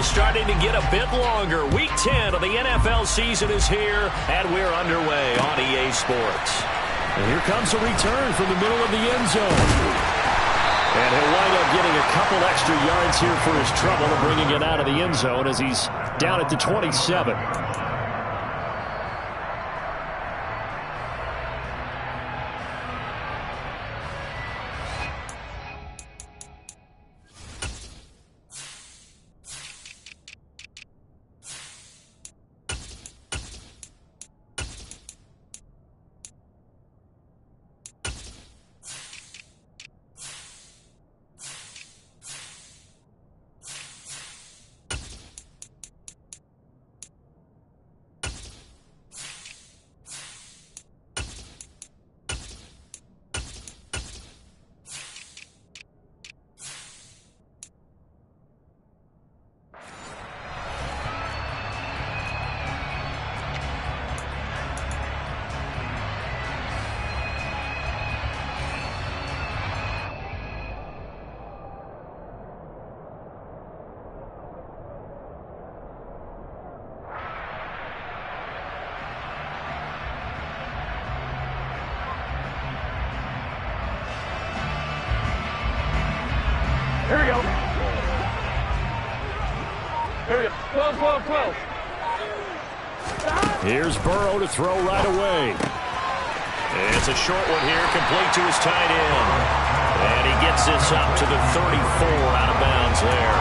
starting to get a bit longer. Week 10 of the NFL season is here, and we're underway on EA Sports. And here comes a return from the middle of the end zone. And he'll wind up getting a couple extra yards here for his trouble and bringing it out of the end zone as he's down at the 27. Here we go. Here we go. 12, 12, 12. Here's Burrow to throw right away. It's a short one here, complete to his tight end. And he gets this up to the 34 out of bounds there.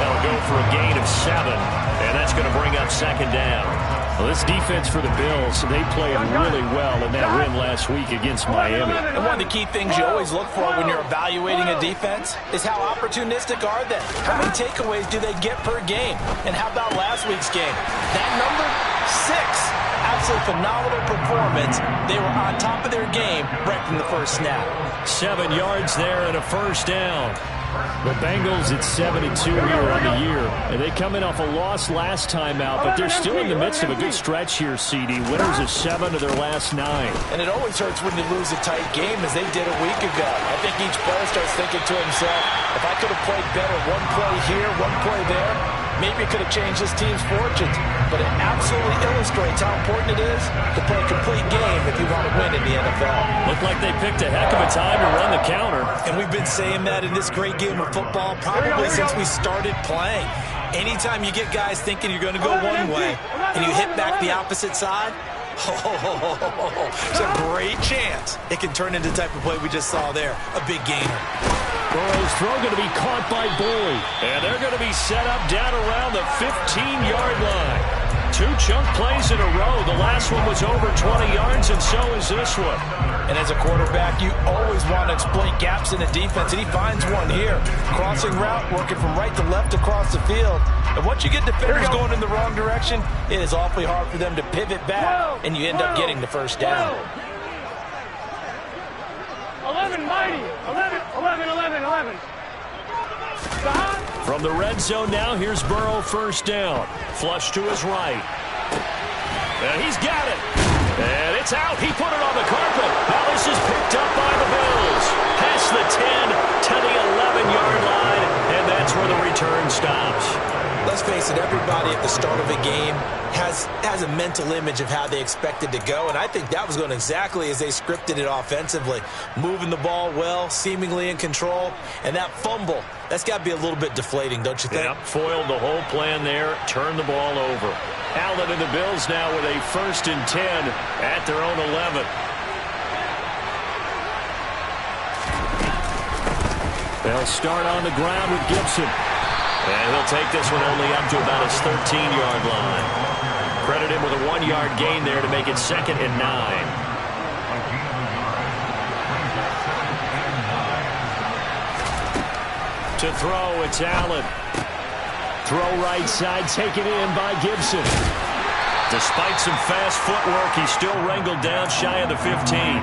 That'll go for a gain of 7, and that's going to bring up second down. Well, this defense for the Bills, they played really well in that win last week against Miami. And one of the key things you always look for when you're evaluating a defense is how opportunistic are they? How many takeaways do they get per game? And how about last week's game? That number, 6. Absolutely phenomenal performance. They were on top of their game right from the first snap. 7 yards there and a first down. The Bengals at 7-2 here on the year. And they come in off a loss last time out, but they're still in the midst of a good stretch here, CD. Winners of 7 of their last 9. And it always hurts when you lose a tight game as they did a week ago. I think each player starts thinking to himself, if I could have played better one play here, one play there, maybe it could have changed this team's fortunes. But it absolutely illustrates how important it is to play a complete game if you want to win in the NFL. Looked like they picked a heck of a time to run the counter. And we've been saying that in this great game of football probably since we started playing. Anytime you get guys thinking you're going to go one way and you hit back the opposite side, it's a great chance it can turn into the type of play we just saw there, a big gainer. Burrow's throw going to be caught by Boyd. And they're going to be set up down around the 15-yard line. 2 chunk plays in a row. The last one was over 20 yards, and so is this one. And as a quarterback, you always want to exploit gaps in the defense, and he finds one here. Crossing route, working from right to left across the field. And once you get defenders going in the wrong direction, it is awfully hard for them to pivot back, and you end up getting the first down. 11, mighty. 11, 11, 11, 11. From the red zone now, here's Burrow first down. Flush to his right. And he's got it. And it's out. He put it on the carpet. Now this is picked up by the Bills. Past the 10 to the 11-yard line. And that's where the return stops. Let's face it, everybody at the start of a game has a mental image of how they expect it to go, and I think that was going exactly as they scripted it offensively. Moving the ball well, seemingly in control, and that fumble, that's got to be a little bit deflating, don't you think? Yep, foiled the whole plan there, turned the ball over. Allen and the Bills now with a 1st and 10 at their own 11. They'll start on the ground with Gibson. And he'll take this one only up to about his 13-yard line. Credit him with a 1-yard gain there to make it 2nd and 9. To throw, it's Allen. Throw right side, taken in by Gibson. Despite some fast footwork, he's still wrangled down shy of the 15.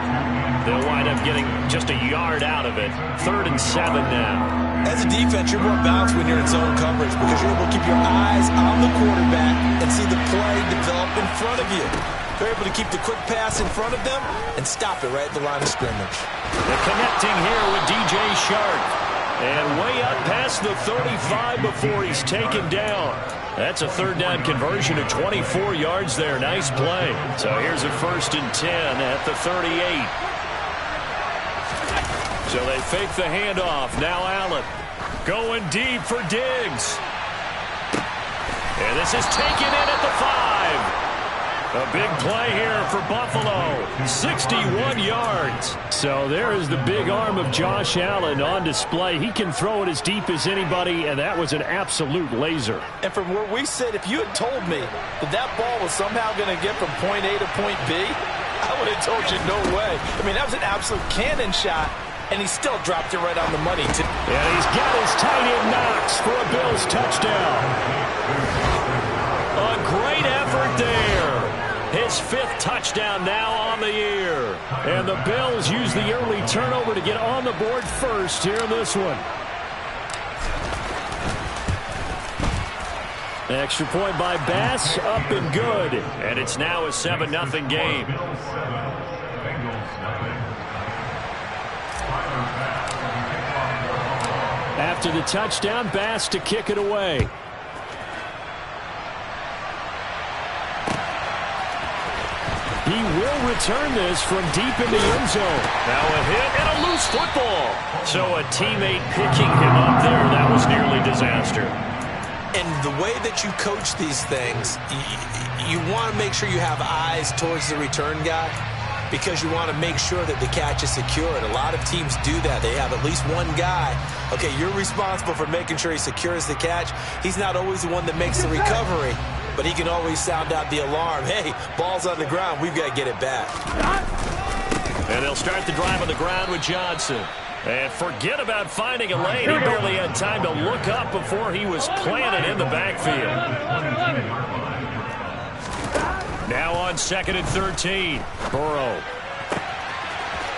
They'll wind up getting just a yard out of it. 3rd and 7 now. As a defense, you're more balanced when you're in zone coverage because you're able to keep your eyes on the quarterback and see the play develop in front of you. They're able to keep the quick pass in front of them and stop it right at the line of scrimmage. They're connecting here with DJ Shark. And way up past the 35 before he's taken down. That's a third down conversion of 24 yards there. Nice play. So here's a 1st and 10 at the 38. So they fake the handoff. Now Allen going deep for Diggs. And this is taken in at the 5. A big play here for Buffalo. 61 yards. So there is the big arm of Josh Allen on display. He can throw it as deep as anybody, and that was an absolute laser. And from where we sit, if you had told me that ball was somehow going to get from point A to point B, I would have told you no way. I mean, that was an absolute cannon shot, and he still dropped it right on the money, too. And he's got his tight end Knox for a Bills touchdown. A great effort there. His 5th touchdown now on the year. And the Bills use the early turnover to get on the board first here in this one. Extra point by Bass, up and good. And it's now a 7-0 game. After the touchdown, Bass to kick it away. He will return this from deep in the end zone. Now a hit and a loose football. So a teammate picking him up there. That was nearly disaster. And the way that you coach these things, you want to make sure you have eyes towards the return guy because you want to make sure that the catch is secured. A lot of teams do that. They have at least one guy. Okay, you're responsible for making sure he secures the catch. He's not always the one that makes the recovery, but he can always sound out the alarm. Hey, ball's on the ground. We've got to get it back. And they'll start the drive on the ground with Johnson. And forget about finding a lane. He barely had time to look up before he was planted in the backfield. Now on 2nd and 13. Burrow.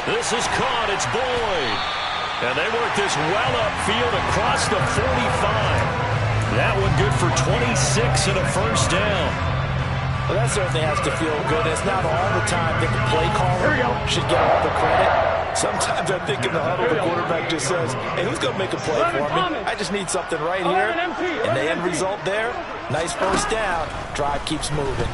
This is caught. It's Boyd. And they work this well upfield across the 45. That one good for 26 and a 1st down. Well, that certainly has to feel good. It's not all the time that the play caller should get all the credit. Sometimes I think in the huddle, the quarterback just says, hey, who's going to make a play for me? I just need something right here. And the end result there, nice 1st down. Drive keeps moving.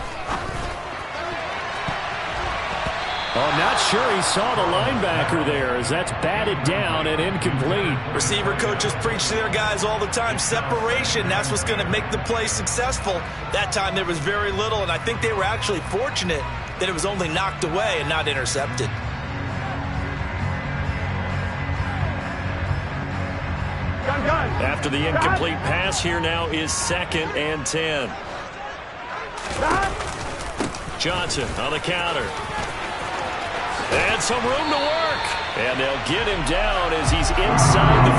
I'm not sure he saw the linebacker there as that's batted down and incomplete. Receiver coaches preach to their guys all the time. Separation, that's what's going to make the play successful. That time there was very little, and I think they were actually fortunate that it was only knocked away and not intercepted. After the incomplete pass, here now is 2nd and 10. Johnson on the counter. And some room to work. And they'll get him down as he's inside the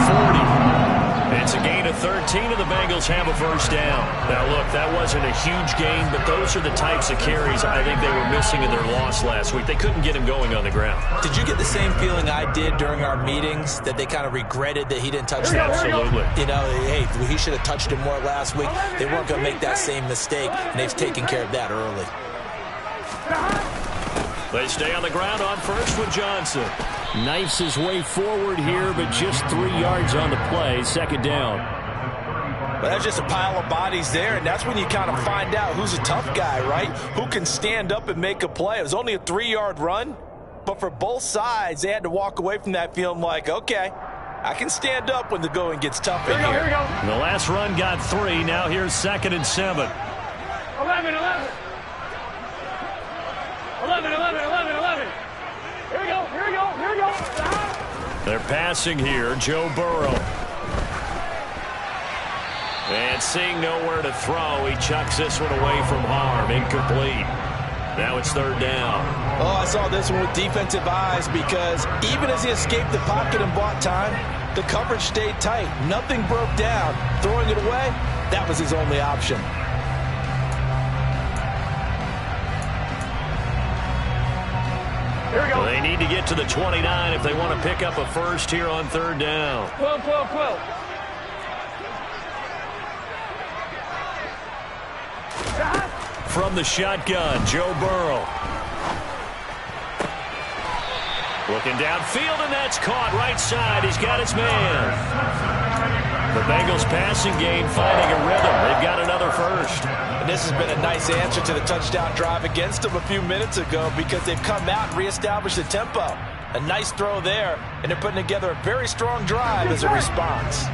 40. It's a gain of 13, and the Bengals have a 1st down. Now, look, that wasn't a huge gain, but those are the types of carries I think they were missing in their loss last week. They couldn't get him going on the ground. Did you get the same feeling I did during our meetings, that they kind of regretted that he didn't touch that? Absolutely. You know, hey, he should have touched him more last week. They weren't going to make that same mistake, and they've taken care of that early. They stay on the ground on 1st with Johnson. Knifes his way forward here, but just 3 yards on the play. 2nd down. But that's just a pile of bodies there, and that's when you kind of find out who's a tough guy, right? Who can stand up and make a play. It was only a 3-yard run, but for both sides, they had to walk away from that feeling like, okay, I can stand up when the going gets tough in here. The last run got 3. Now here's 2nd and 7. 11. 11. Here we go. They're passing here. Joe Burrow. And seeing nowhere to throw, he chucks this one away from harm. Incomplete. Now it's 3rd down. Oh, I saw this one with defensive eyes because even as he escaped the pocket and bought time, the coverage stayed tight. Nothing broke down. Throwing it away, that was his only option. Here we go. They need to get to the 29 if they want to pick up a 1st here on 3rd down. 12. From the shotgun, Joe Burrow. Looking downfield, and that's caught right side. He's got his man. The Bengals passing game finding a rhythm. They've got another first. And this has been a nice answer to the touchdown drive against them a few minutes ago because they've come out and reestablished the tempo. A nice throw there, and they're putting together a very strong drive as a response.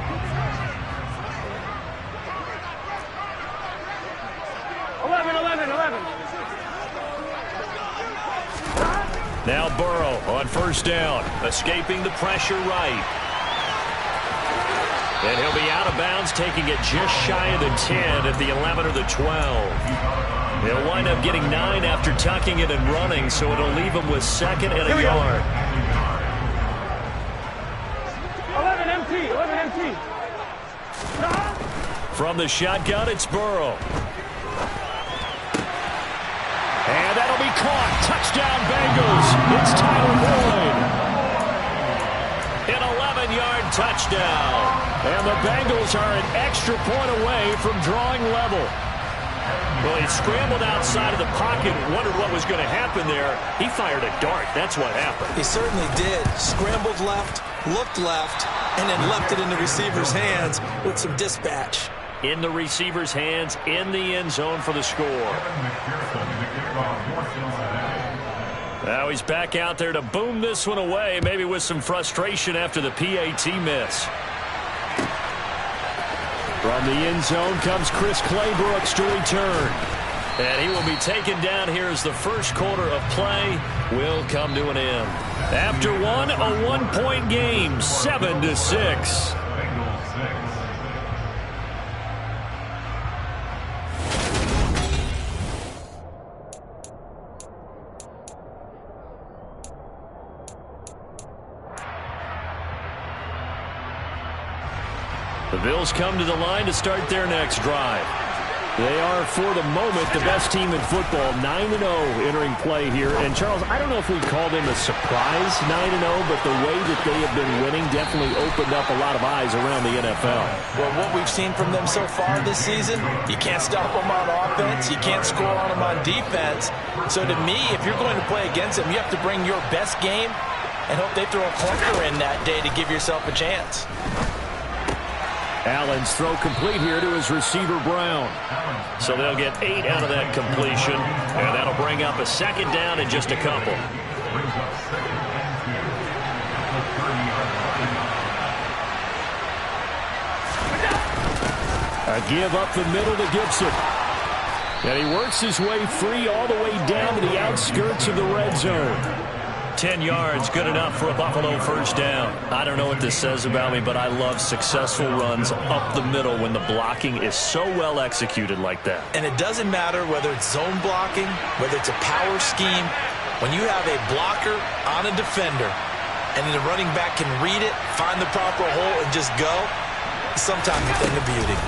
Now Burrow on first down, escaping the pressure right. And he'll be out of bounds, taking it just shy of the 10 at the 11 or the 12. He'll wind up getting 9 after tucking it and running, so it'll leave him with second and a yard. 11 empty. From the shotgun, it's Burrow. And that'll be caught. Touchdown, Bengals. It's Tyler Boyd. An 11-yard touchdown. And the Bengals are an extra point away from drawing level. Well, he scrambled outside of the pocket, wondered what was going to happen there. He fired a dart. That's what happened. He certainly did. Scrambled left, looked left, and then left it in the receiver's hands with some dispatch. In the receiver's hands, in the end zone for the score. Now he's back out there to boom this one away, maybe with some frustration after the PAT miss. From the end zone comes Chris Claybrooks to return. And he will be taken down here as the first quarter of play will come to an end. After one, a one-point game, 7-6. The Bills come to the line to start their next drive. They are, for the moment, the best team in football, 9-0 entering play here. And, Charles, I don't know if we'd call them a surprise 9-0, but the way that they have been winning definitely opened up a lot of eyes around the NFL. Well, what we've seen from them so far this season, you can't stop them on offense, you can't score on them on defense. So, to me, if you're going to play against them, you have to bring your best game and hope they throw a clunker in that day to give yourself a chance. Allen's throw complete here to his receiver, Brown. So they'll get 8 out of that completion, and that'll bring up a second down in just a couple. A give up the middle to Gibson. And he works his way free all the way down to the outskirts of the red zone. 10 yards, good enough for a Buffalo first down. I don't know what this says about me, but I love successful runs up the middle when the blocking is so well executed like that. And it doesn't matter whether it's zone blocking, whether it's a power scheme. When you have a blocker on a defender and the running back can read it, find the proper hole, and just go, sometimes a thing of beauty.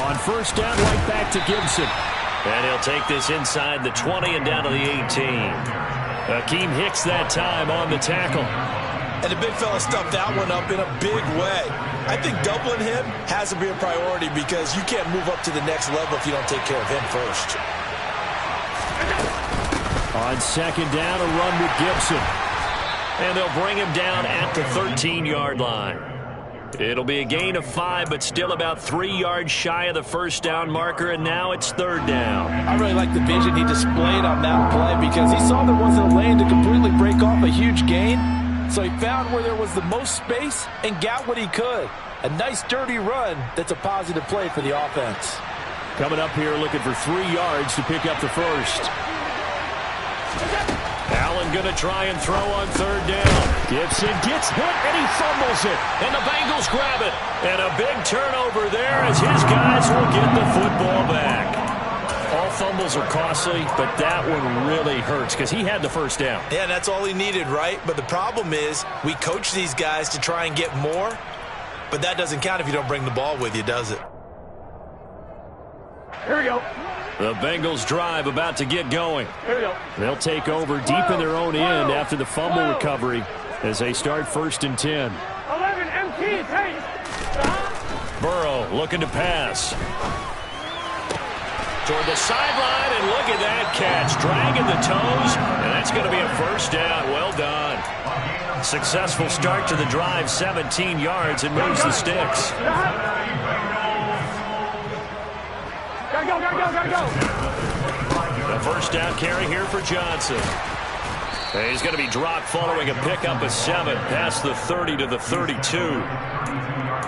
On first down, right back to Gibson. And he'll take this inside the 20 and down to the 18. Akeem Hicks that time on the tackle. And the big fella stuffed that one up in a big way. I think doubling him has to be a priority because you can't move up to the next level if you don't take care of him first. On second down, a run with Gibson. And they'll bring him down at the 13-yard line. It'll be a gain of 5, but still about 3 yards shy of the first down marker, and now it's third down. I really like the vision he displayed on that play because he saw there wasn't a lane to completely break off a huge gain, so he found where there was the most space and got what he could. A nice, dirty run that's a positive play for the offense. Coming up here looking for 3 yards to pick up the first. Allen going to try and throw on third down. Gibson gets hit, and he fumbles it. And the Bengals grab it. And a big turnover there as his guys will get the football back. All fumbles are costly, but that one really hurts because he had the first down. Yeah, that's all he needed, right? But the problem is we coach these guys to try and get more, but that doesn't count if you don't bring the ball with you, does it? Here we go. The Bengals drive about to get going. Here we go. They'll take over deep in their own end after the fumble recovery as they start first and 10. 11 empty. Hey. Burrow looking to pass. Toward the sideline, and look at that catch. Dragging the toes, and that's going to be a first down. Well done. Successful start to the drive, 17 yards, and moves the sticks. Gotta go. The first down carry here for Johnson. And he's going to be dropped following a pickup of 7 past the 30 to the 32.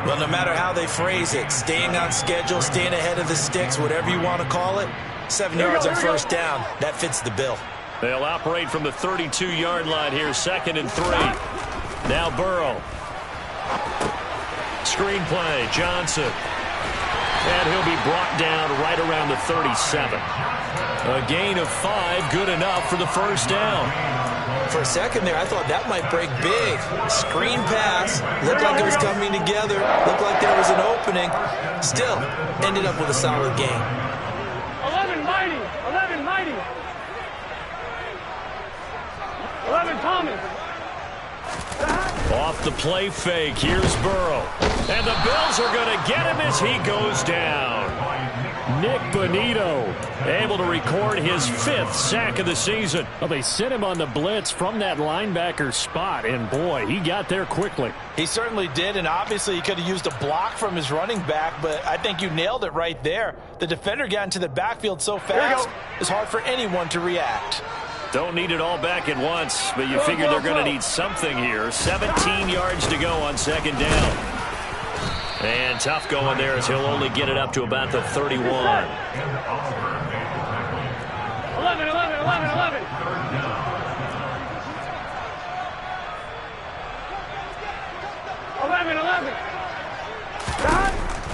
Well, no matter how they phrase it, staying on schedule, staying ahead of the sticks, whatever you want to call it, 7 yards on first down, that fits the bill. They'll operate from the 32-yard line here, 2nd and 3. Now Burrow. Screen play, Johnson. And he'll be brought down right around the 37. A gain of 5, good enough for the first down. For a second there, I thought that might break big. Screen pass, looked like it was coming together, looked like there was an opening. Still, ended up with a solid game. 11 mighty. 11 Thomas. Off the play fake, here's Burrow. And the Bills are going to get him as he goes down. Nick Bonito able to record his 5th sack of the season. Well, they sent him on the blitz from that linebacker spot, and boy, he got there quickly. He certainly did, and obviously he could have used a block from his running back, but I think you nailed it right there. The defender got into the backfield so fast, it's hard for anyone to react. Don't need it all back at once, but you figure they're going to need something here. 17 yards to go on 2nd down. And tough going there as he'll only get it up to about the 31. 11. 11.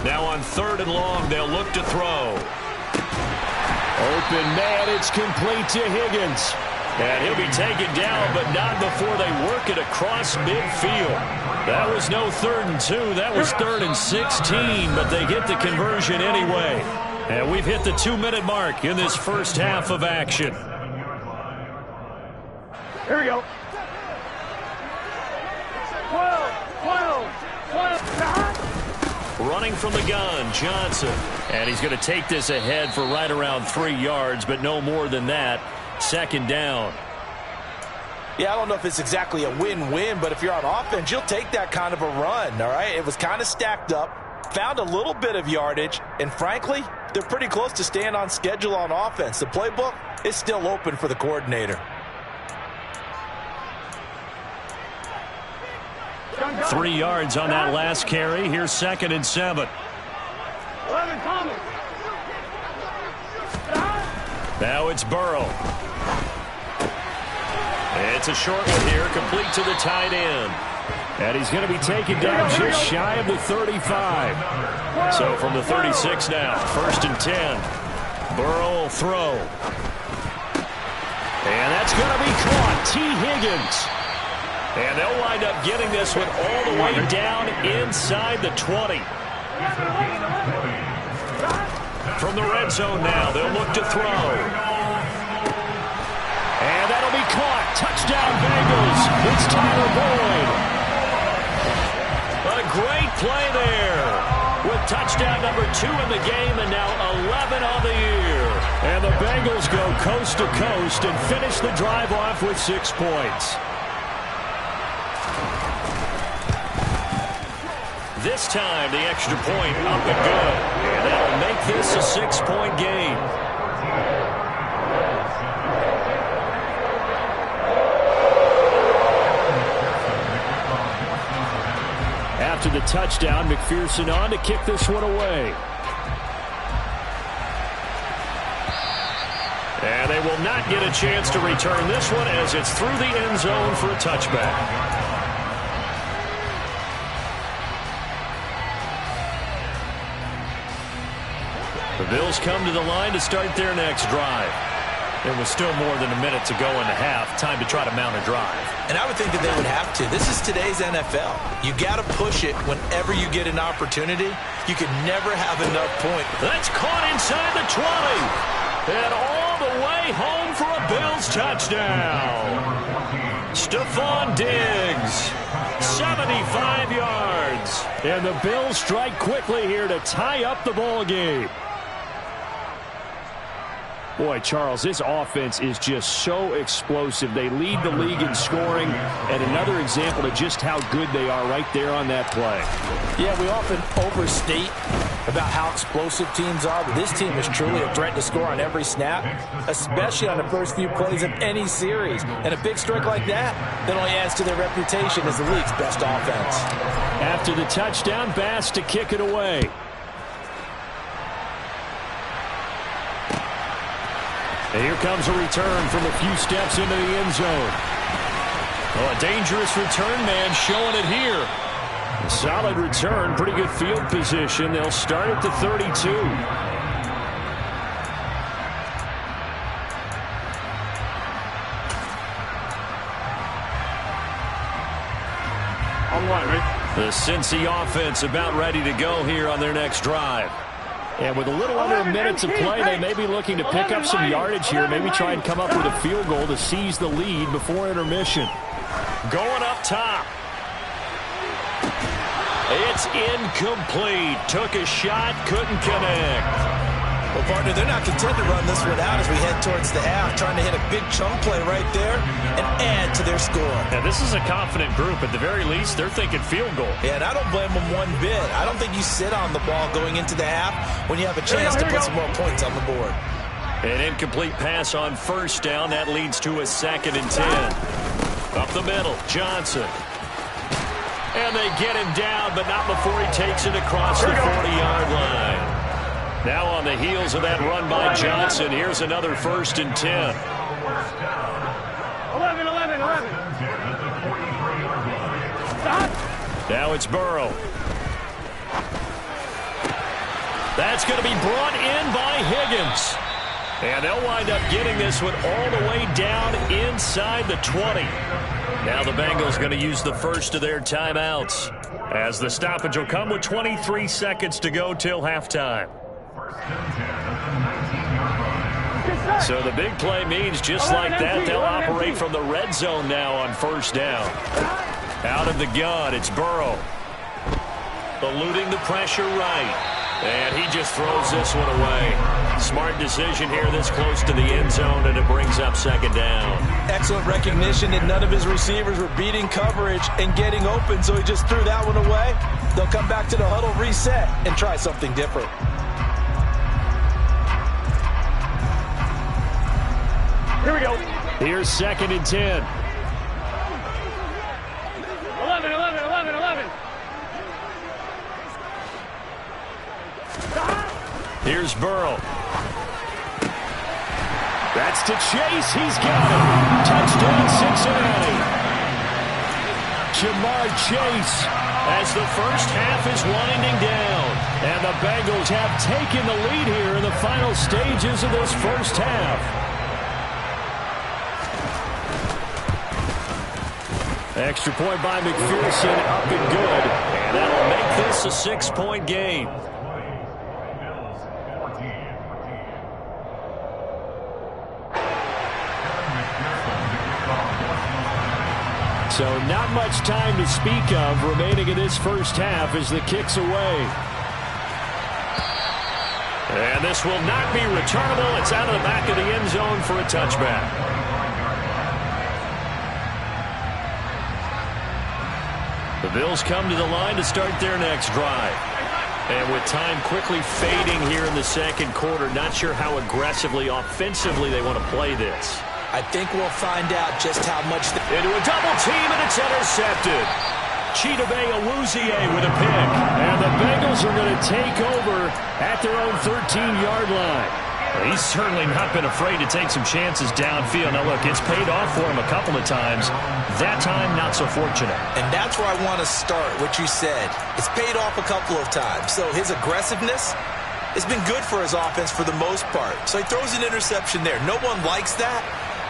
Now on 3rd and long, they'll look to throw. Open man, it's complete to Higgins. And he'll be taken down, but not before they work it across midfield. That was no 3rd and 2. That was 3rd and 16, but they get the conversion anyway. And we've hit the 2-minute mark in this first half of action. Here we go. 12. Running from the gun, Johnson. And he's going to take this ahead for right around 3 yards, but no more than that. 2nd down. Yeah, I don't know if it's exactly a win-win, but if you're on offense, you'll take that kind of a run, all right? It was kind of stacked up, found a little bit of yardage, and frankly, they're pretty close to staying on schedule on offense. The playbook is still open for the coordinator. 3 yards on that last carry. Here's 2nd and 7. 11 Thomas. Now it's Burrow. It's a short one here, complete to the tight end. And he's going to be taken down just shy of the 35. So from the 36 now, 1st and 10. Burrow will throw. And that's going to be caught. T. Higgins. And they'll wind up getting this one all the way down inside the 20. From the red zone now, they'll look to throw. And that'll be caught. Touchdown Bengals. It's Tyler Boyd. A great play there. With touchdown number 2 in the game and now 11 on the year. And the Bengals go coast to coast and finish the drive off with 6 points. This time, the extra point up and good. And that'll make this a 6-point game. After the touchdown, McPherson on to kick this one away. And they will not get a chance to return this one as it's through the end zone for a touchback. The Bills come to the line to start their next drive. There was still more than a minute to go in the half. Time to try to mount a drive. And I would think that they would have to. This is today's NFL. You got to push it whenever you get an opportunity. You can never have enough points. That's caught inside the 20. And all the way home for a Bills touchdown. Stephon Diggs, 75 yards. And the Bills strike quickly here to tie up the ball game. Boy, Charles, this offense is just so explosive. They lead the league in scoring, and another example of just how good they are right there on that play. Yeah, we often overstate about how explosive teams are, but this team is truly a threat to score on every snap, especially on the first few plays of any series. And a big strike like that only adds to their reputation as the league's best offense. After the touchdown, Bass to kick it away. And here comes a return from a few steps into the end zone. Oh, a dangerous return man showing it here. A solid return, pretty good field position. They'll start at the 32. The Cincy offense about ready to go here on their next drive. And with a little under a minute to play, they may be looking to pick up some yardage here, maybe try and come up with a field goal to seize the lead before intermission. Going up top. It's incomplete. Took a shot, couldn't connect. Well, partner, they're not content to run this one out as we head towards the half, trying to hit a big chunk play right there and add to their score. Now, this is a confident group. At the very least, they're thinking field goal. Yeah, and I don't blame them one bit. I don't think you sit on the ball going into the half when you have a chance to put some more points on the board. An incomplete pass on first down. That leads to a 2nd and 10. Up the middle, Johnson. And they get him down, but not before he takes it across the 40-yard line. Now on the heels of that run by Johnson, here's another 1st and 10. 11. Stop. Now it's Burrow. That's going to be brought in by Higgins. And they'll wind up getting this one all the way down inside the 20. Now the Bengals going to use the first of their timeouts, as the stoppage will come with 23 seconds to go till halftime. So the big play means just like that, they'll operate from the red zone now on first down. Out of the gun, it's Burrow. Eluding the pressure right. And he just throws this one away. Smart decision here this close to the end zone, and it brings up 2nd down. Excellent recognition that none of his receivers were beating coverage and getting open, so he just threw that one away. They'll come back to the huddle, reset, and try something different. Here we go. Here's 2nd and 10. 11. Here's Burrow. That's to Chase. He's got it. Touchdown, Cincinnati. Jamar Chase, as the first half is winding down. And the Bengals have taken the lead here in the final stages of this first half. Extra point by McPherson, up and good. And that'll make this a 6-point game. So not much time to speak of remaining in this first half as the kick's away. And this will not be returnable. It's out of the back of the end zone for a touchback. The Bills come to the line to start their next drive. And with time quickly fading here in the second quarter, not sure how aggressively, offensively they want to play this. I think we'll find out just how much. Into a double team, and it's intercepted. Chidobe Awuzie with a pick. And the Bengals are going to take over at their own 13-yard line. He's certainly not been afraid to take some chances downfield. Now, look, it's paid off for him a couple of times. That time, not so fortunate. And that's where I want to start, what you said. It's paid off a couple of times. So his aggressiveness has been good for his offense for the most part. So he throws an interception there. No one likes that,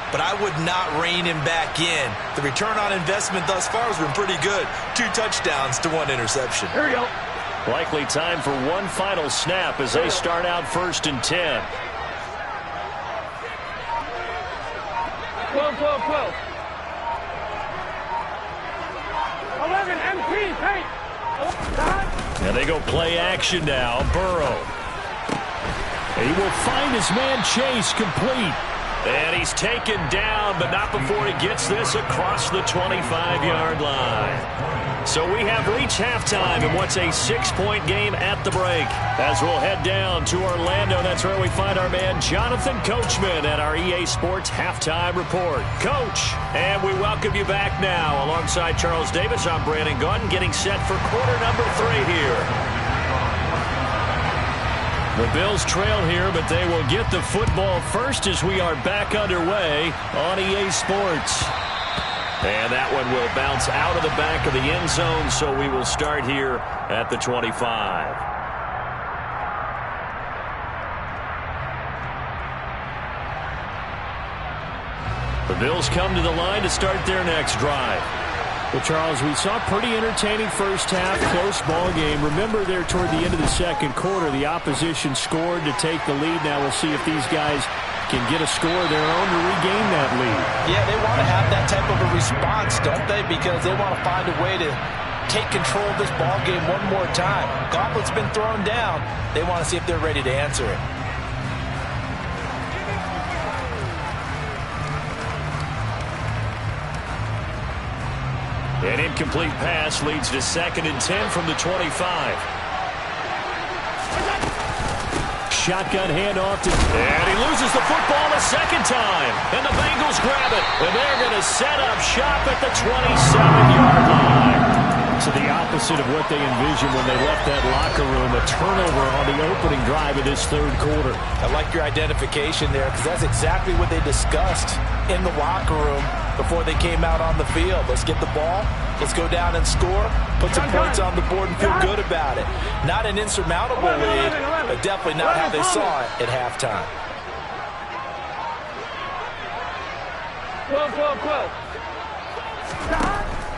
but I would not rein him back in. The return on investment thus far has been pretty good. 2 touchdowns to 1 interception. Here we go. Likely time for one final snap as they start out 1st and 10. 12. 11 MP, paint. And they go play action now. Burrow. He will find his man Chase complete. And he's taken down, but not before he gets this across the 25-yard line. So we have reached halftime in what's a 6-point game at the break. As we'll head down to Orlando, that's where we find our man Jonathan Coachman at our EA Sports Halftime Report. Coach, and we welcome you back now. Alongside Charles Davis, I'm Brandon Gaudin, getting set for quarter number 3 here. The Bills trail here, but they will get the football first as we are back underway on EA Sports. And that one will bounce out of the back of the end zone, so we will start here at the 25. The Bills come to the line to start their next drive. Well, Charles, we saw a pretty entertaining first half, close ball game. Remember there toward the end of the second quarter, the opposition scored to take the lead. Now we'll see if these guys can get a score of their own to regain that lead. Yeah, they want to have that type of a response, don't they? Because they want to find a way to take control of this ball game one more time. Gauntlet's been thrown down. They want to see if they're ready to answer it. An incomplete pass leads to 2nd and 10 from the 25. Shotgun handoff to... And he loses the football a second time. And the Bengals grab it. And they're going to set up shop at the 27-yard line. So the opposite of what they envisioned when they left that locker room, a turnover on the opening drive of this third quarter. I like your identification there because that's exactly what they discussed in the locker room before they came out on the field. Let's get the ball. Let's go down and score. Put some points on the board and feel good about it. Not an insurmountable lead, but definitely not how they saw it at halftime. 12.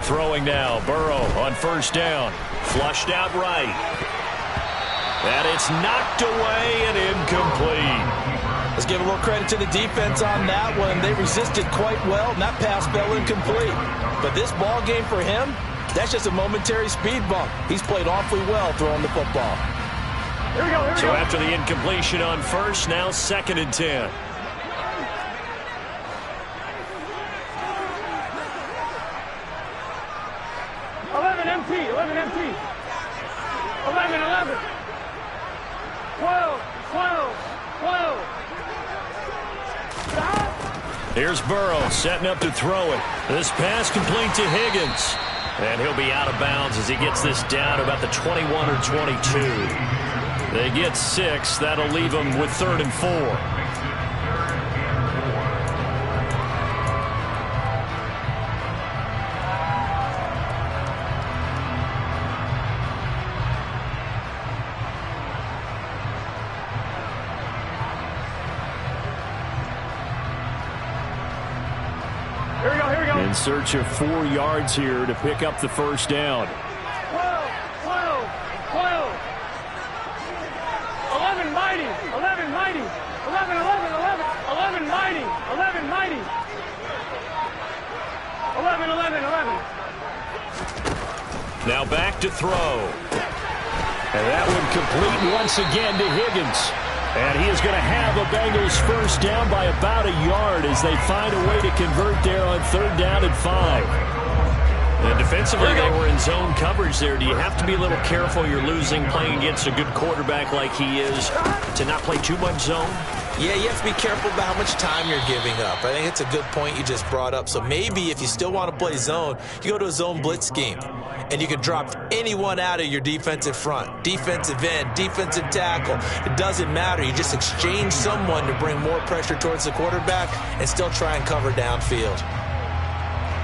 Throwing now, Burrow on first down. Flushed out right. And it's knocked away and incomplete. Let's give a little credit to the defense on that one. They resisted quite well, and that pass fell incomplete. But this ball game for him, that's just a momentary speed bump. He's played awfully well throwing the football. Here we go. So after the incompletion on first, now 2nd and 10. 11 empty. 11. 12. Here's Burrow setting up to throw it. This pass complete to Higgins. And he'll be out of bounds as he gets this down to about the 21 or 22. They get 6. That'll leave them with 3rd and 4. In search of 4 yards here to pick up the first down. 12. 11 mighty. 11 mighty. 11 mighty. 11. Now back to throw. And that one complete once again to Higgins. And he is going to have a Bengals first down by about a yard as they find a way to convert there on 3rd down and 5. And defensively, they were in zone coverage there. Do you have to be a little careful? You're losing, playing against a good quarterback like he is, to not play too much zone? Yeah, you have to be careful about how much time you're giving up. I think it's a good point you just brought up. So maybe if you still want to play zone, you go to a zone blitz scheme. And you can drop anyone out of your defensive front. Defensive end, defensive tackle. It doesn't matter. You just exchange someone to bring more pressure towards the quarterback and still try and cover downfield.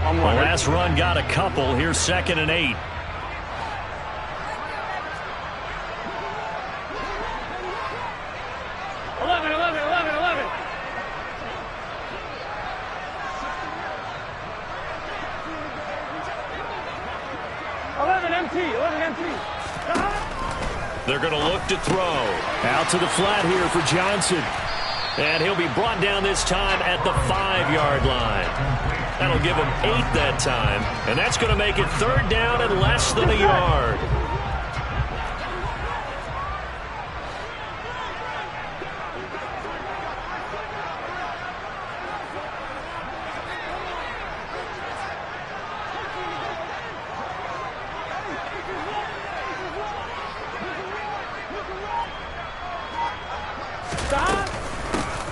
The last run got a couple. Here's 2nd and 8. They're going to look to throw. Out to the flat here for Johnson. And he'll be brought down this time at the 5-yard line. That'll give him 8 that time. And that's going to make it 3rd down and less than a yard.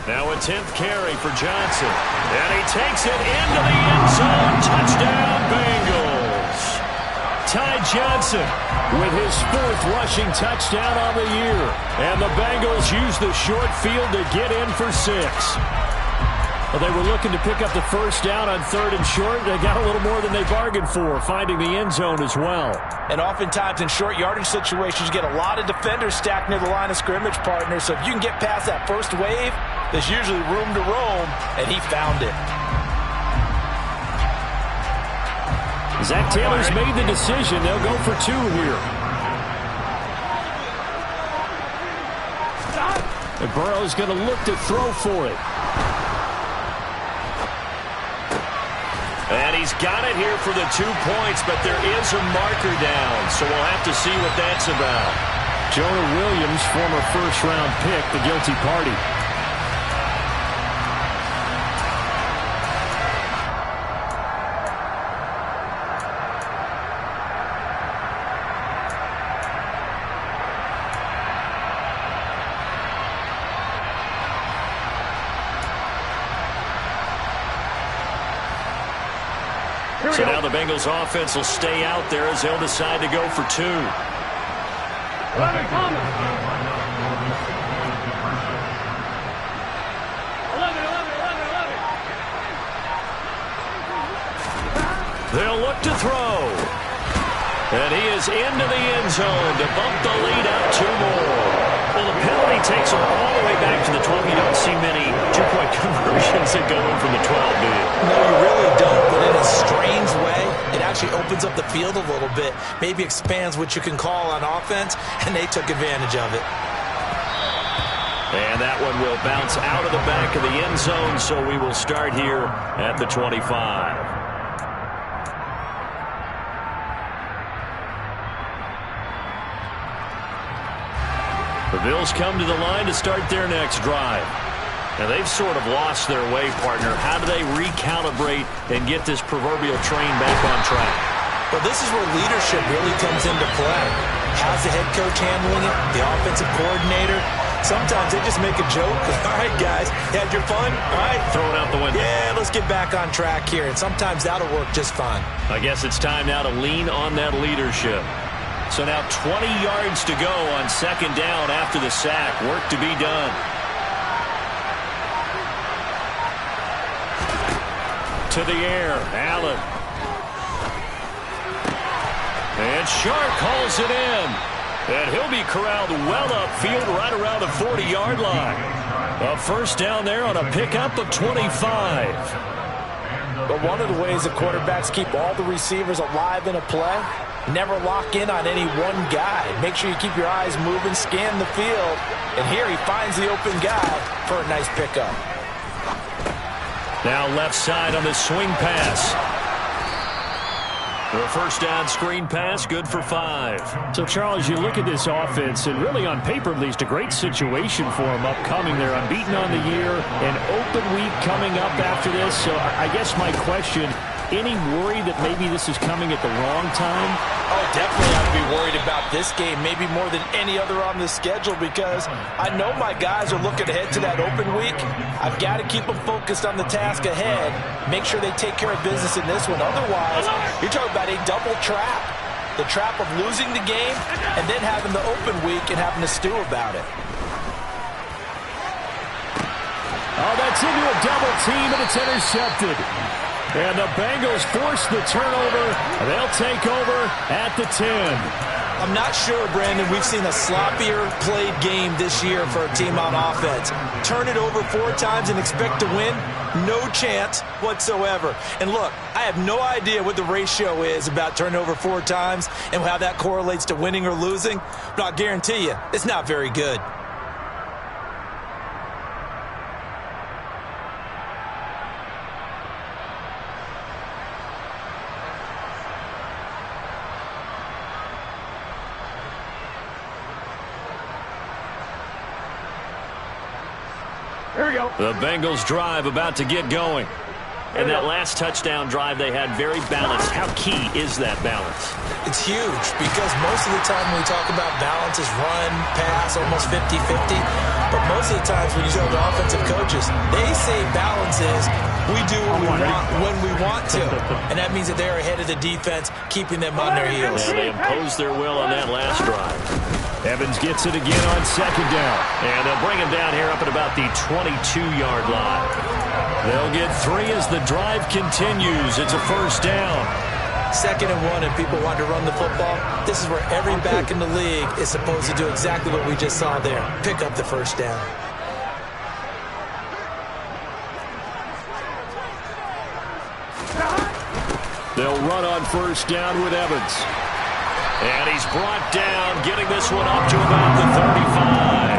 Now a 10th carry for Johnson. And he takes it into the end zone. Touchdown, Bengals. Ty Johnson with his 4th rushing touchdown on the year. And the Bengals use the short field to get in for 6. Well, they were looking to pick up the first down on 3rd and short. They got a little more than they bargained for, finding the end zone as well. And oftentimes in short yardage situations, you get a lot of defenders stacked near the line of scrimmage, partner. So if you can get past that first wave, there's usually room to roam, and he found it. Zach Taylor's made the decision. They'll go for 2 here. And Burrow's going to look to throw for it. And he's got it here for the 2 points, but there is a marker down, so we'll have to see what that's about. Jonah Williams, former first-round pick, the guilty party. So now the Bengals offense will stay out there as they'll decide to go for 2. 11 coming. 11. They'll look to throw. And he is into the end zone to bump the lead out 2 more. Well, the penalty takes him all the way back to the 12. You don't see many two-point conversions that go in from the 12, do you? No, you really don't, but in a strange way, it actually opens up the field a little bit, maybe expands what you can call on offense, and they took advantage of it. And that one will bounce out of the back of the end zone, so we will start here at the 25. The Bills come to the line to start their next drive. Now, they've sort of lost their way, partner. How do they recalibrate and get this proverbial train back on track? Well, this is where leadership really comes into play. How's the head coach handling it? The offensive coordinator? Sometimes they just make a joke. All right, guys, you had your fun? All right. Throw it out the window. Yeah, let's get back on track here. And sometimes that'll work just fine. I guess it's time now to lean on that leadership. So now 20 yards to go on 2nd down after the sack. Work to be done. To the air, Allen. And Shark hauls it in. And he'll be corralled well upfield right around the 40-yard line. A first down there on a pickup of 25. But one of the ways that quarterbacks keep all the receivers alive in a play, never lock in on any one guy. Make sure you keep your eyes moving, scan the field. And here he finds the open guy for a nice pickup. Now left side on the swing pass. The first down screen pass, good for 5. So, Charles, you look at this offense, and really on paper, at least, a great situation for them upcoming. They're unbeaten on the year, an open week coming up after this. So I guess my question, any worry that maybe this is coming at the wrong time? Oh, definitely have to be worried about this game, maybe more than any other on the schedule, because I know my guys are looking ahead to that open week. I've got to keep them focused on the task ahead, make sure they take care of business in this one. Otherwise, you're talking about a double trap. The trap of losing the game and then having the open week and having to stew about it. Oh, that's into a double team, and it's intercepted. And the Bengals force the turnover. They'll take over at the 10. I'm not sure, Brandon, we've seen a sloppier played game this year for a team on offense. Turn it over 4 times and expect to win? No chance whatsoever. And look, I have no idea what the ratio is about turning over 4 times and how that correlates to winning or losing, but I'll guarantee you, it's not very good. Here we go. The Bengals drive about to get going. And that last touchdown drive they had very balanced. How key is that balance? It's huge because most of the time when we talk about balance is run, pass, almost 50-50. But most of the times when you talk to offensive coaches, they say balance is we do what we want when we want to. And that means that they're ahead of the defense, keeping them on their heels. Yeah, they imposed their will on that last drive. Evans gets it again on second down. And they'll bring him down here up at about the 22-yard line. They'll get 3 as the drive continues. It's a first down. 2nd and 1, and people want to run the football. This is where every back in the league is supposed to do exactly what we just saw there. Pick up the first down. They'll run on first down with Evans. And he's brought down, getting this one up to about the 35.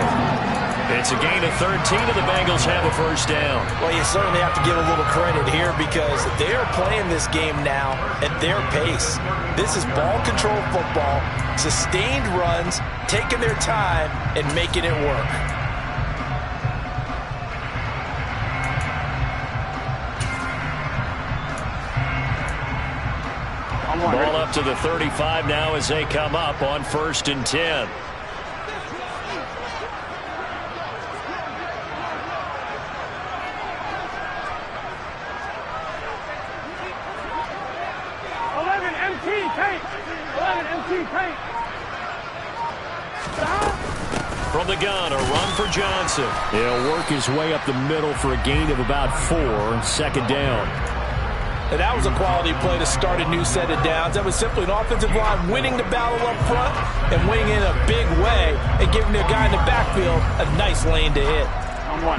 It's a gain of 13, and the Bengals have a first down. Well, you certainly have to give a little credit here because they are playing this game now at their pace. This is ball control football, sustained runs, taking their time, and making it work. Ball up to the 35 now as they come up on 1st and 10. From the gun, a run for Johnson. He'll work his way up the middle for a gain of about 4, 2nd down. And that was a quality play to start a new set of downs. That was simply an offensive line winning the battle up front and winning in a big way and giving their guy in the backfield a nice lane to hit.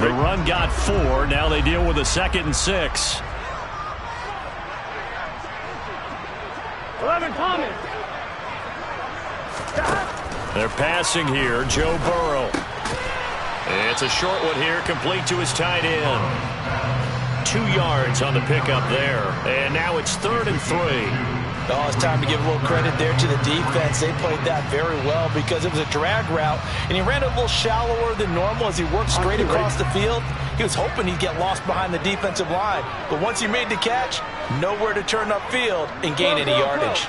The run got 4. Now they deal with a 2nd and 6. 11 Thomas. They're passing here. Joe Burrow. It's a short one here, complete to his tight end. 2 yards on the pickup there. And now it's 3rd and 3. Oh, it's time to give a little credit there to the defense. They played that very well because it was a drag route, and he ran a little shallower than normal as he worked straight across the field. He was hoping he'd get lost behind the defensive line. But once he made the catch, nowhere to turn upfield and gain any yardage.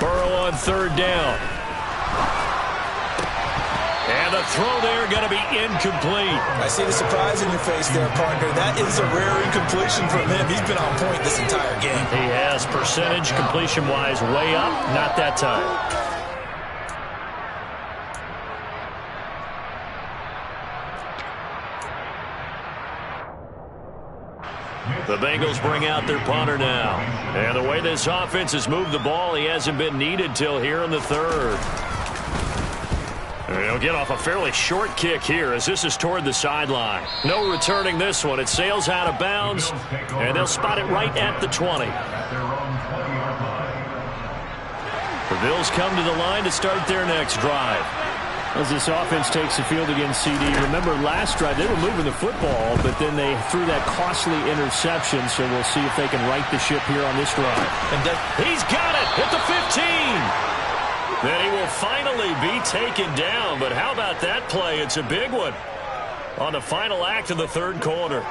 Burrow on 3rd down. And the throw there going to be incomplete. I see the surprise in your face there, partner. That is a rare incompletion from him. He's been on point this entire game. He has percentage completion-wise way up. Not that time. The Bengals bring out their punter now. And the way this offense has moved the ball, he hasn't been needed till here in the 3rd. And he'll get off a fairly short kick here as this is toward the sideline. No returning this one. It sails out of bounds, and they'll spot it right at the 20. The Bills come to the line to start their next drive. As this offense takes the field against CD, remember last drive they were moving the football, but then they threw that costly interception, so we'll see if they can right the ship here on this drive. And he's got it at the 15. Then he will finally be taken down, but how about that play? It's a big one on the final act of the 3rd quarter.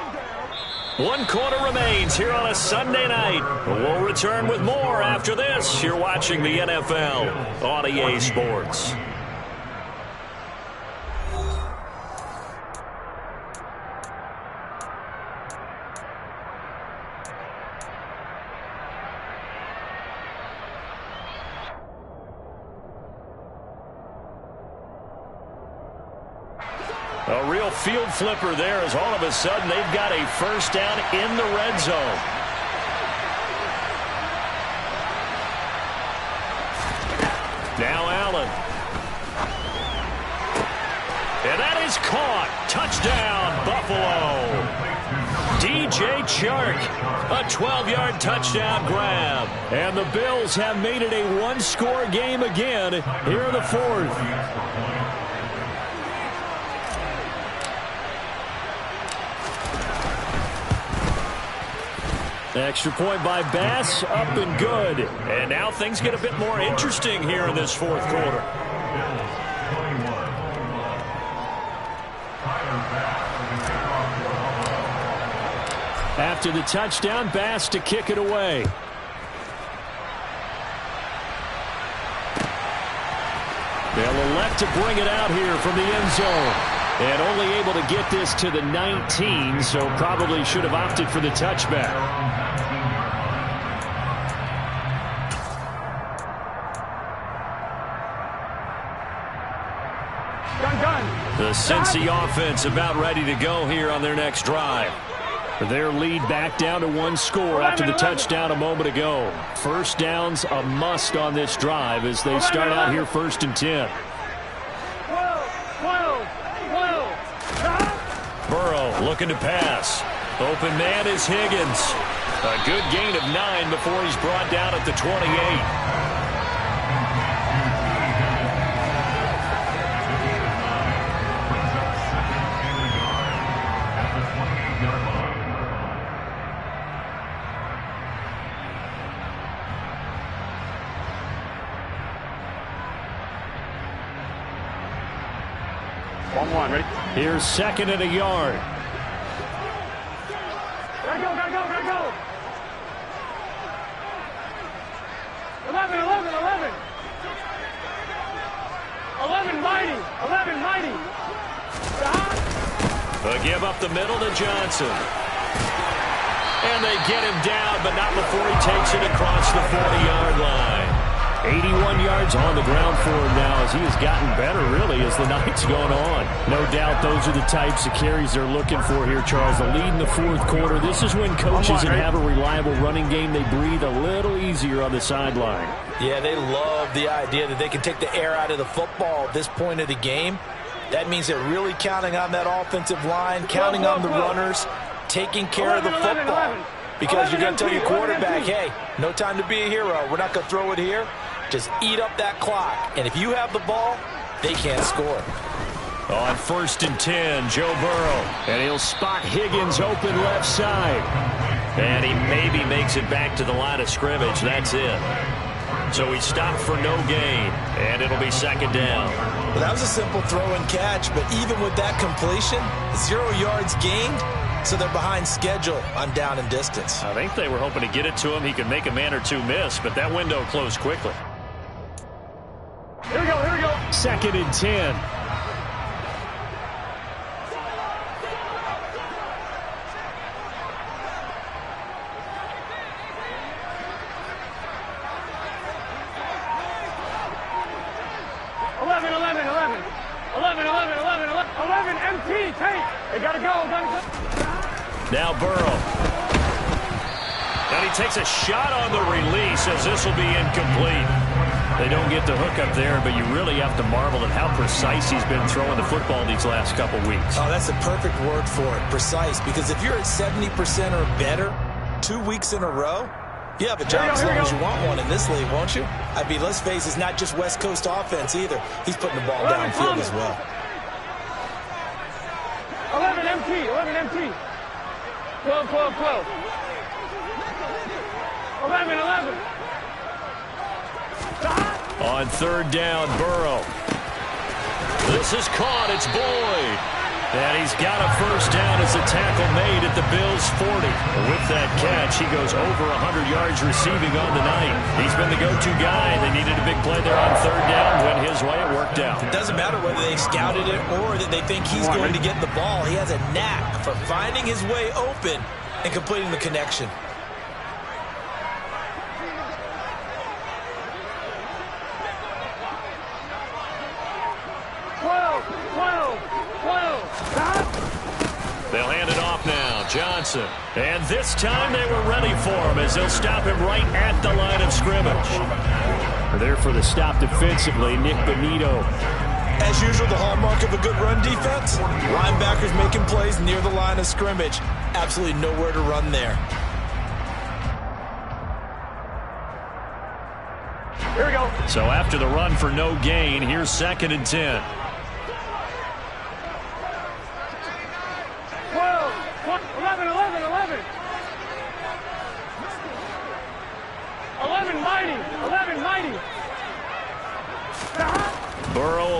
1 quarter remains here on a Sunday night. We'll return with more after this. You're watching the NFL on EA Sports. A real field flipper there as all of a sudden they've got a first down in the red zone. Now Allen. And that is caught. Touchdown, Buffalo. DJ Chark, a 12-yard touchdown grab. And the Bills have made it a one-score game again here in the 4th. Extra point by Bass, up and good. And now things get a bit more interesting here in this fourth quarter. After the touchdown, Bass to kick it away. They'll elect to bring it out here from the end zone. And only able to get this to the 19, so probably should have opted for the touchback. The Cincy offense about ready to go here on their next drive. Their lead back down to one score after the touchdown a moment ago. First down's a must on this drive as they start out here 1st and 10. Burrow looking to pass. Open man is Higgins. A good gain of 9 before he's brought down at the 28. Ready? Here's 2nd and a yard. Gotta go. 11, mighty. They'll give up the middle to Johnson. And they get him down, but not before he takes it across the 40-yard line. 81 yards on the ground for him now as he has gotten better, really, as the night's gone on. No doubt those are the types of carries they're looking for here, Charles. The lead in the fourth quarter. This is when coaches that have a reliable running game, they breathe a little easier on the sideline. Yeah, they love the idea that they can take the air out of the football at this point of the game. That means they're really counting on that offensive line, counting on the runners, taking care of the football. Because you're going to tell your quarterback, hey, no time to be a hero. We're not going to throw it here. Just eat up that clock. And if you have the ball, they can't score. On 1st and 10, Joe Burrow. And he'll spot Higgins open left side. And he maybe makes it back to the line of scrimmage. That's it. So he stopped for no gain. And it'll be 2nd down. Well, that was a simple throw and catch. But even with that completion, 0 yards gained. So they're behind schedule on down and distance. I think they were hoping to get it to him. He could make a man or two miss. But that window closed quickly. Here we go. 2nd and 10. MT, take. They gotta go. Now Burrow. And he takes a shot on the release as this will be incomplete. They don't get the hook up there, but you really have to marvel at how precise he's been throwing the football these last couple weeks. Oh, that's a perfect word for it, precise, because if you're at 70% or better 2 weeks in a row, you have a job as long as you want one in this league, won't you? I mean, let's face it, it's not just West Coast offense either. He's putting the ball downfield as well. 11 MT. 12. 11. On 3rd down, Burrow. This is caught. It's Boyd. And he's got a first down as the tackle made at the Bills' 40. With that catch, he goes over 100 yards receiving on the night. He's been the go-to guy. They needed a big play there on 3rd down. Went his way. It worked out. It doesn't matter whether they scouted it or that they think he's going to get the ball. He has a knack for finding his way open and completing the connection. They'll hand it off now. Johnson. And this time they were ready for him as they'll stop him right at the line of scrimmage. There for the stop defensively, Nick Benito. As usual, the hallmark of a good run defense, linebackers making plays near the line of scrimmage. Absolutely nowhere to run there. Here we go. So after the run for no gain, here's 2nd and 10. 11.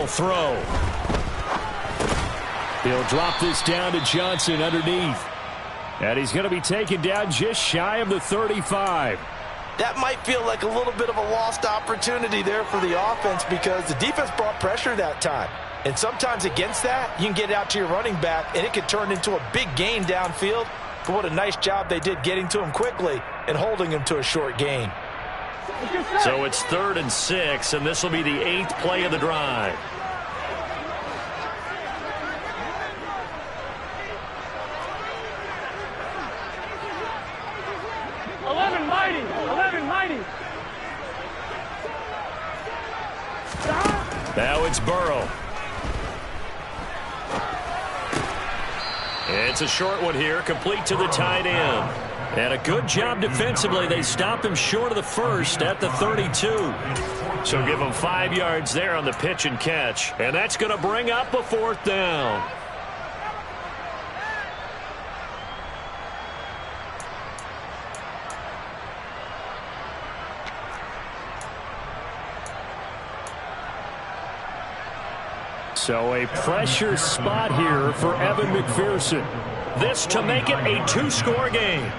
will throw. He'll drop this down to Johnson underneath. And he's going to be taken down just shy of the 35. That might feel like a little bit of a lost opportunity there for the offense because the defense brought pressure that time. And sometimes against that, you can get it out to your running back, and it could turn into a big gain downfield. But what a nice job they did getting to him quickly and holding him to a short gain. So it's 3rd and 6, and this will be the 8th play of the drive. Now it's Burrow. It's a short one here, complete to the tight end. And a good job defensively. They stop him short of the first at the 32. So give him 5 yards there on the pitch and catch. And that's going to bring up a 4th down. So a pressure spot here for Evan McPherson. This to make it a 2-score game.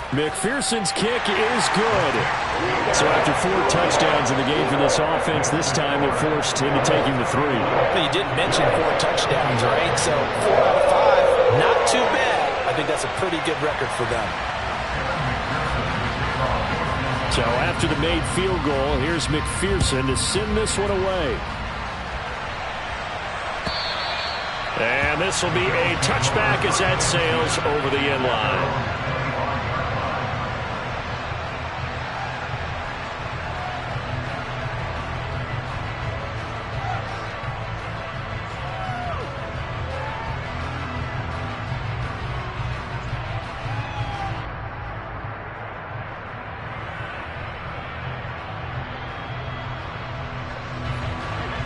McPherson's kick is good. So after 4 touchdowns in the game for this offense, this time they're forced into taking the 3. Well, you did mention 4 touchdowns, right? So 4 out of 5, not too bad. I think that's a pretty good record for them. So after the made field goal, here's McPherson to send this one away. And this will be a touchback as that sails over the end line.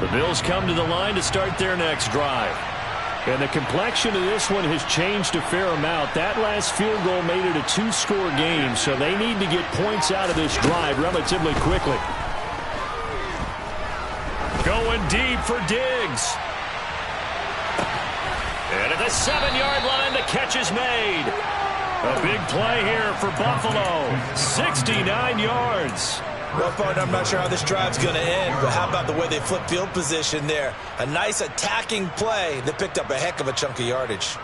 The Bills come to the line to start their next drive. And the complexion of this one has changed a fair amount. That last field goal made it a 2-score game, so they need to get points out of this drive relatively quickly. Going deep for Diggs. And at the 7-yard line, the catch is made. A big play here for Buffalo. 69 yards. Well, partner, I'm not sure how this drive's going to end, but how about the way they flip field position there? A nice attacking play that picked up a heck of a chunk of yardage.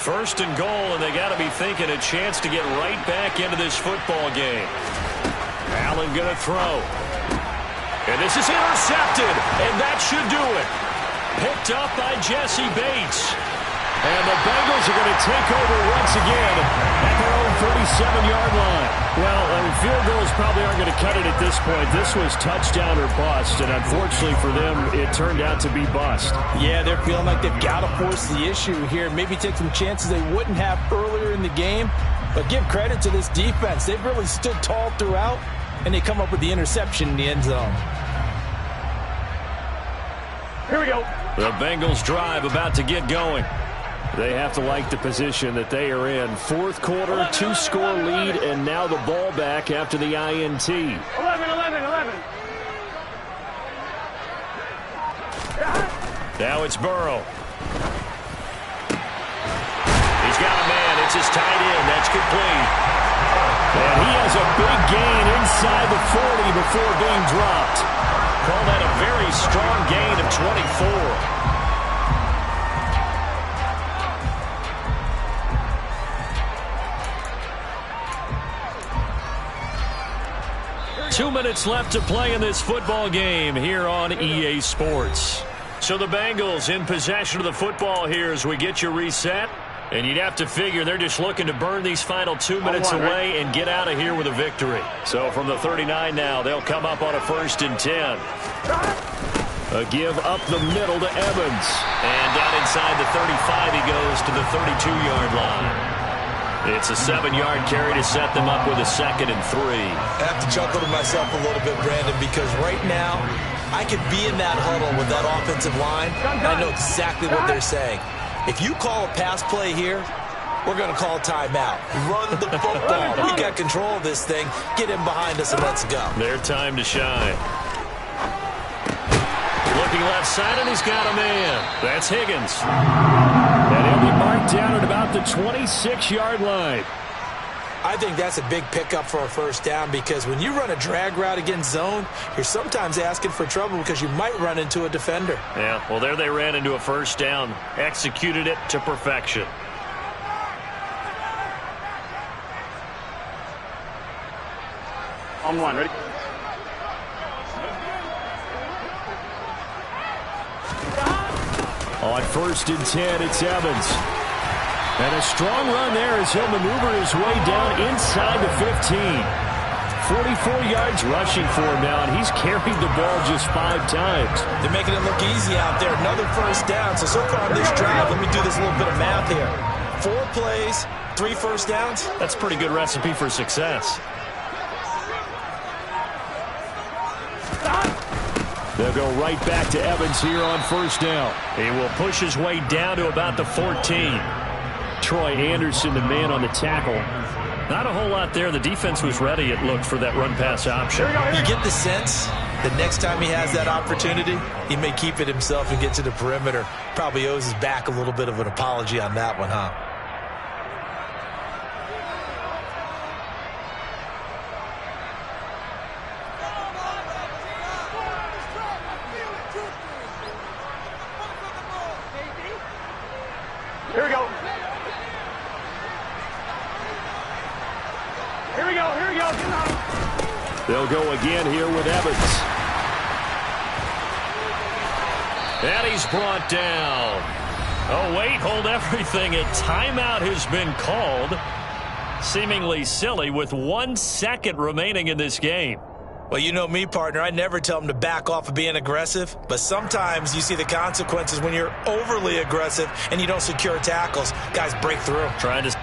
1st and goal, and they got to be thinking a chance to get right back into this football game. Allen going to throw. And this is intercepted, and that should do it. Picked up by Jesse Bates. And the Bengals are going to take over once again at their own 37-yard line. Well, field goals probably aren't going to cut it at this point. This was touchdown or bust, and unfortunately for them, it turned out to be bust. Yeah, they're feeling like they've got to force the issue here. Maybe take some chances they wouldn't have earlier in the game. But give credit to this defense. They've really stood tall throughout, and they come up with the interception in the end zone. Here we go. The Bengals drive about to get going. They have to like the position that they are in. 4th quarter, 2-score lead, and now the ball back after the INT. 11. Now it's Burrow. He's got a man. It's his tight end. That's complete. And he has a big gain inside the 40 before being dropped. Call that a very strong gain of 24. 2 minutes left to play in this football game here on EA Sports. So the Bengals in possession of the football here as we get you reset. And you'd have to figure they're just looking to burn these final 2 minutes away and get out of here with a victory. So from the 39 now, they'll come up on a 1st and 10. A give up the middle to Evans. And down inside the 35, he goes to the 32-yard line. It's a 7-yard carry to set them up with a 2nd and 3. I have to chuckle to myself a little bit, Brandon, because right now I could be in that huddle with that offensive line, and I know exactly what they're saying. If you call a pass play here, we're going to call timeout. Run the football. We got control of this thing. Get him behind us and let's go. Their time to shine. Looking left side, and he's got a man. That's Higgins. And he'll be marked down at about the 26-yard line. I think that's a big pickup for a first down because when you run a drag route against zone, you're sometimes asking for trouble because you might run into a defender. Yeah, well, there they ran into a first down. Executed it to perfection. On one, ready? On 1st and 10, it's Evans. And a strong run there as he'll maneuver his way down inside the 15. 44 yards rushing for him now, and he's carried the ball just 5 times. They're making it look easy out there. Another first down. So far on this drive, let me do this little bit of math here. 4 plays, 3 first downs. That's a pretty good recipe for success. They'll go right back to Evans here on 1st down. He will push his way down to about the 14. Troy Anderson, the man on the tackle. Not a whole lot there. The defense was ready, it looked, for that run-pass option. You get the sense that next time he has that opportunity, he may keep it himself and get to the perimeter. Probably owes his back a little bit of an apology on that one, huh? Here we go. Here we go. Here we go. Come on. They'll go again here with Evans. And he's brought down. Oh, wait, hold everything. A timeout has been called. Seemingly silly with 1 second remaining in this game. Well, you know me, partner. I never tell them to back off of being aggressive, but sometimes you see the consequences when you're overly aggressive and you don't secure tackles. Guys break through. Trying to...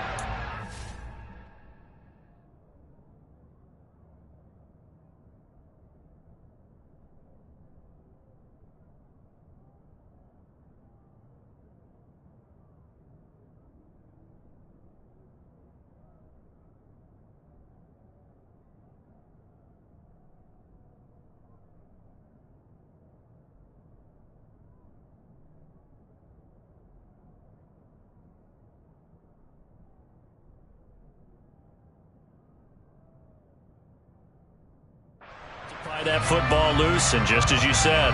that football loose, and just as you said,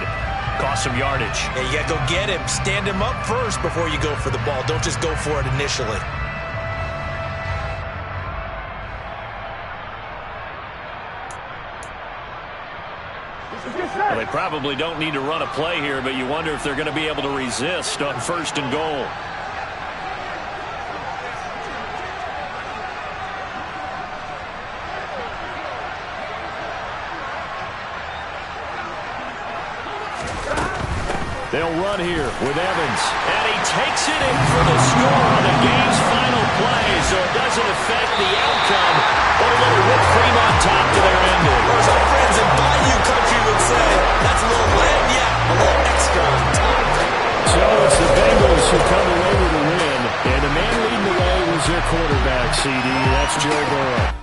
cost some yardage. Yeah, you got to go get him. Stand him up first before you go for the ball. Don't just go for it initially. Well, they probably don't need to run a play here, but you wonder if they're going to be able to resist on 1st and goal. They'll run here with Evans. And he takes it in for the score on the game's final play, so it doesn't affect the outcome. But a little whipped cream on top to their ending. Or as our friends in Bayou Country would say, that's a little lamb, yeah, a little extra on top. So it's the Bengals who come away with a win, and the man leading the way was their quarterback, CD. That's Joe Burrow.